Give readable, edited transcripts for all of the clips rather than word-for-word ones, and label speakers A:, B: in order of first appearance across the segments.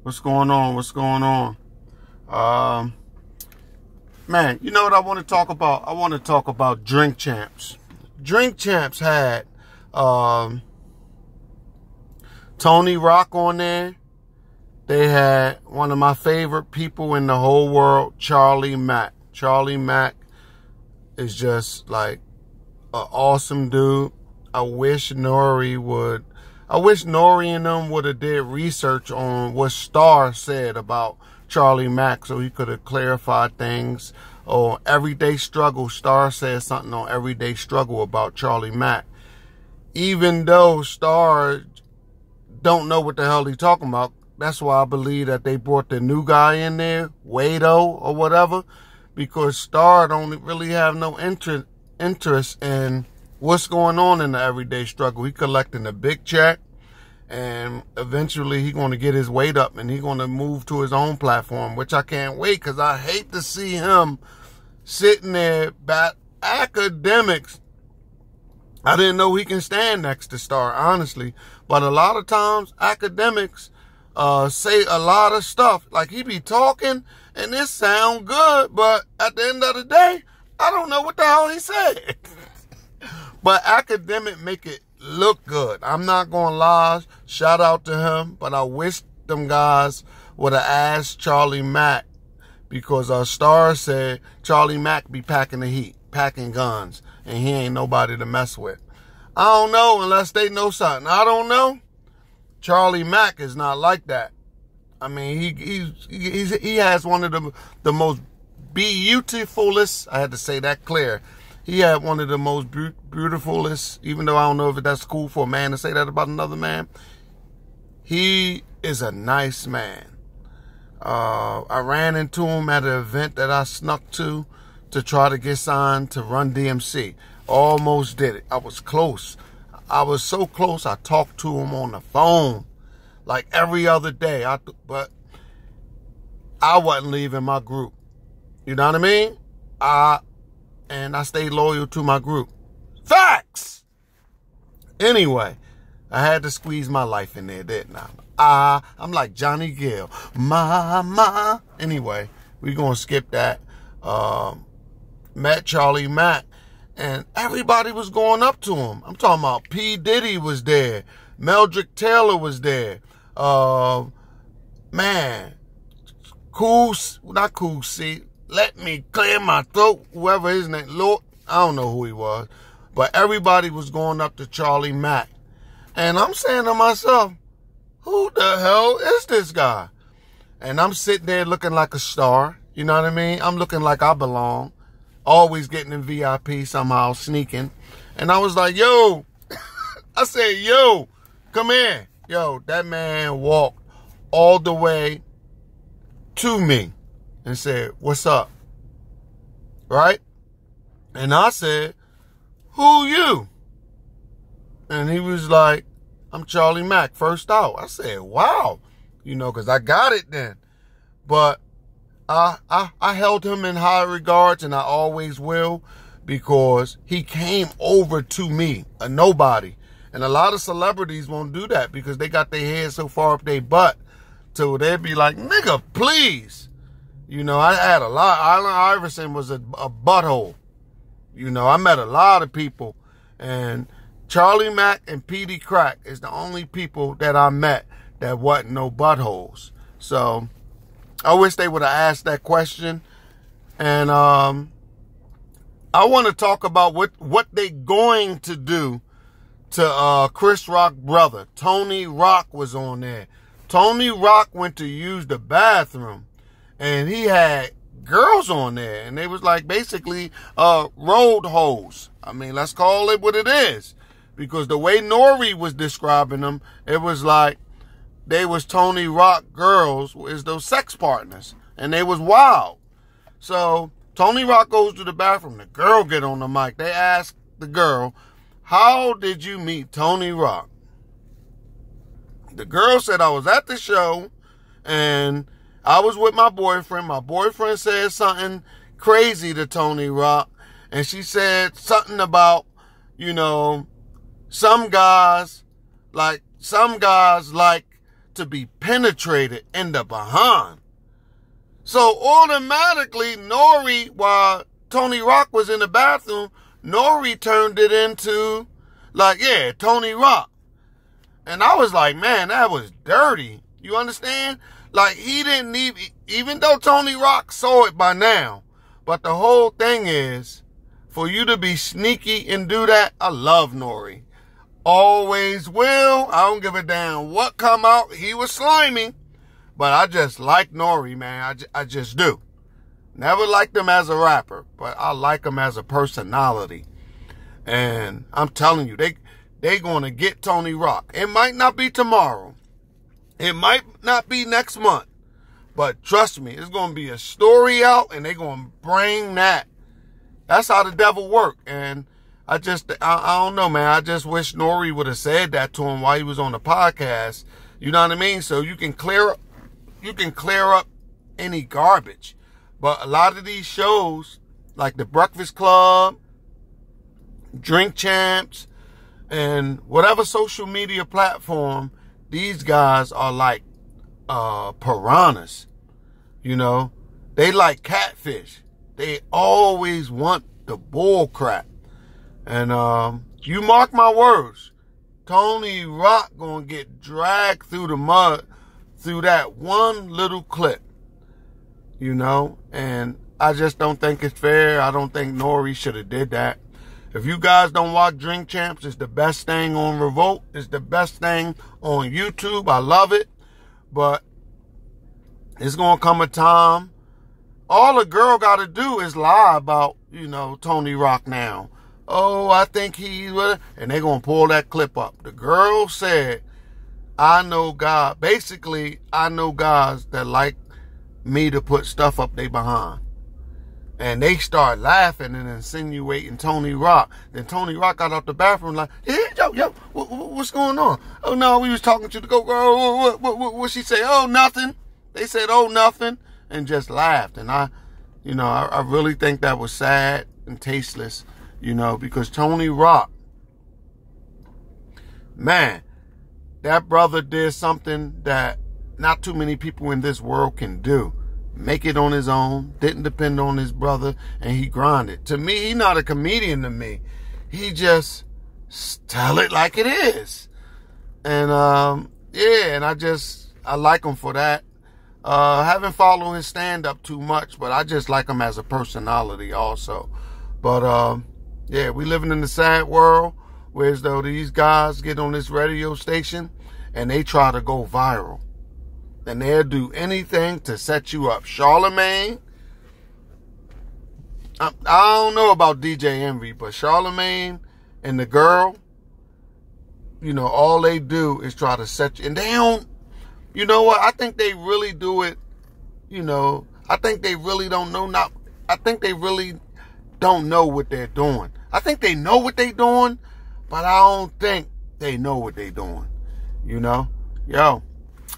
A: What's going on? What's going on? Man, you know what I want to talk about? I want to talk about Drink Champs. Drink Champs had Tony Rock on there. They had one of my favorite people in the whole world, Charlie Mack. Charlie Mack is just like an awesome dude. I wish Nore and them would have did research on what Star said about Charlie Mack so he could have clarified things. Or Everyday Struggle, Star said something on Everyday Struggle about Charlie Mack. Even though Star don't know what the hell he talking about, that's why I believe that they brought the new guy in there, Wado or whatever, because Star don't really have no interest in what's going on in the Everyday Struggle. He collecting a big check, and eventually he going to get his weight up and he going to move to his own platform, which I can't wait, because I hate to see him sitting there by academics. I didn't know he can stand next to Star, honestly. But a lot of times, academics say a lot of stuff. Like, he be talking, and it sound good, but at the end of the day, I don't know what the hell he said. But academic make it look good. I'm not going to lie. Shout out to him. But I wish them guys would have asked Charlie Mack, because Star said Charlie Mack be packing the heat, packing guns, and he ain't nobody to mess with. I don't know unless they know something. I don't know. Charlie Mack is not like that. I mean, he has one of the most beautifulest, I had to say that clear. He had one of the most beautifulest, even though I don't know if that's cool for a man to say that about another man. He is a nice man. I ran into him at an event that I snuck to try to get signed to Run DMC. Almost did it. I was close. I was so close, I talked to him on the phone like every other day. But I wasn't leaving my group. You know what I mean? And I stayed loyal to my group. Facts! Anyway, I had to squeeze my life in there, didn't I? I'm like Johnny Gill. Mama. Anyway, we're going to skip that. Met Charlie Mack, and everybody was going up to him. I'm talking about P. Diddy was there. Meldrick Taylor was there. Man. Not Cool C. Let me clear my throat. Whoever his name, Lord, I don't know who he was. But everybody was going up to Charlie Mack. And I'm saying to myself, who the hell is this guy? And I'm sitting there looking like a star. You know what I mean? I'm looking like I belong. Always getting in VIP somehow, sneaking. And I was like, yo. I said, yo, come here. Yo, that man walked all the way to me and said, what's up? Right? And I said, who you? And he was like, I'm Charlie Mack, first out. I said, wow. You know, because I got it then. But I held him in high regards, and I always will, because he came over to me, a nobody. And a lot of celebrities won't do that because they got their head so far up their butt. So they'd be like, nigga, please. You know, I had a lot. Allen Iverson was a butthole. You know, I met a lot of people. And Charlie Mack and P.D. Crack is the only people that I met that wasn't no buttholes. So I wish they would have asked that question. And I want to talk about what they going to do to Chris Rock's brother. Tony Rock was on there. Tony Rock went to use the bathroom, and he had girls on there, and they was like basically road hoes. I mean, let's call it what it is, because the way Nore was describing them, it was like they was Tony Rock girls is those sex partners, and they was wild. So Tony Rock goes to the bathroom. The girl get on the mic. They ask the girl, how did you meet Tony Rock? The girl said, I was at the show, and I was with my boyfriend. My boyfriend said something crazy to Tony Rock, and she said something about, you know, some guys like to be penetrated in the behind. So automatically, Nore, while Tony Rock was in the bathroom, Nore turned it into, like, yeah, Tony Rock. And I was like, man, that was dirty. You understand? Like, he didn't even though Tony Rock saw it by now. But the whole thing is, for you to be sneaky and do that, I love Nore. Always will. I don't give a damn what come out. He was slimy. But I just like Nore, man. I just do. Never liked him as a rapper, but I like him as a personality. And I'm telling you, they going to get Tony Rock. It might not be tomorrow. It might not be next month. But trust me, it's going to be a story out, and they're going to bring that. That's how the devil work. And I don't know, man. I just wish Nore would have said that to him while he was on the podcast. You know what I mean? So you can clear up any garbage. But a lot of these shows, like the Breakfast Club, Drink Champs, and whatever social media platform, these guys are like piranhas. You know, they like catfish. They always want the bull crap. And you mark my words, Tony Rock gonna get dragged through the mud through that one little clip. You know, and I just don't think it's fair. I don't think Nore should have did that. If you guys don't watch Drink Champs, it's the best thing on Revolt. It's the best thing on YouTube. I love it. But it's going to come a time. All a girl got to do is lie about, you know, Tony Rock now. Oh, I think he would. And they're going to pull that clip up. The girl said, I know God. Basically, I know guys that like me to put stuff up they behind. And they start laughing and insinuating Tony Rock. Then Tony Rock got out the bathroom like, hey, yo, what's going on? Oh, no, we was talking to the girl. What she say? Oh, nothing. They said, oh, nothing. And just laughed. And I really think that was sad and tasteless, you know, because Tony Rock, man, that brother did something that not too many people in this world can do. Make it on his own, didn't depend on his brother, and he grinded. To me, he's not a comedian to me. He just tell it like it is. And, yeah, and I like him for that. Haven't followed his stand-up too much, but I just like him as a personality also. But, yeah, we living in a sad world, whereas though these guys get on this radio station and they try to go viral. And they'll do anything to set you up. Charlemagne, I don't know about DJ Envy, but Charlemagne and the girl, you know, all they do is try to set you. And they don't, you know what? I think they really do it, you know, I think they really don't know. I think they really don't know what they're doing. I think they know what they're doing, but I don't think they know what they're doing, you know? Yo.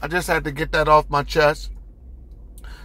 A: I just had to get that off my chest.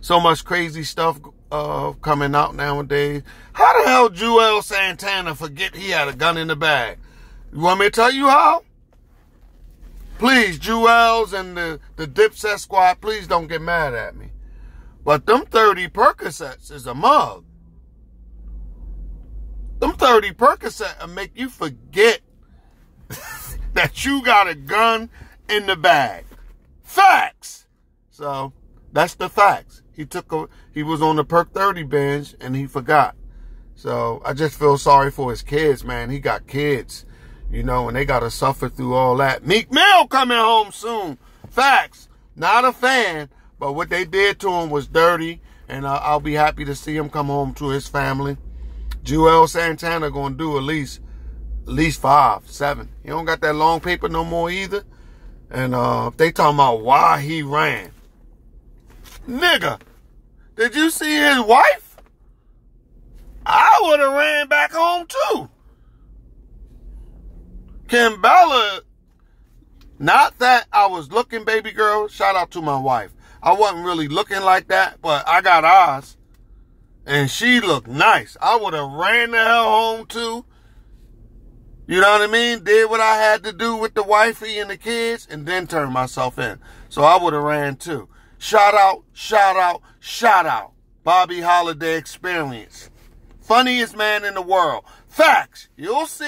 A: So much crazy stuff coming out nowadays. How the hell Joel Santana forget he had a gun in the bag? You want me to tell you how? Please, Joel's and the Dipset squad, please don't get mad at me. But them 30 Percocets is a mug. Them 30 Percocets will make you forget that you got a gun in the bag. Facts. So that's the facts. He was on the Perk 30 binge and he forgot. So I just feel sorry for his kids, man. He got kids, you know, and they got to suffer through all that. Meek Mill coming home soon. Facts. Not a fan, but what they did to him was dirty, and I'll be happy to see him come home to his family. Joel Santana gonna do at least 5, 7. He don't got that long paper no more either. And they talking about why he ran. Nigga, did you see his wife? I would have ran back home too. Kimbella, not that I was looking, baby girl. Shout out to my wife. I wasn't really looking like that, but I got eyes. And she looked nice. I would have ran the hell home too. You know what I mean? Did what I had to do with the wifey and the kids and then turned myself in. So I would have ran too. Shout out, shout out, shout out. Bobby Holiday Experience. Funniest man in the world. Facts. You'll see.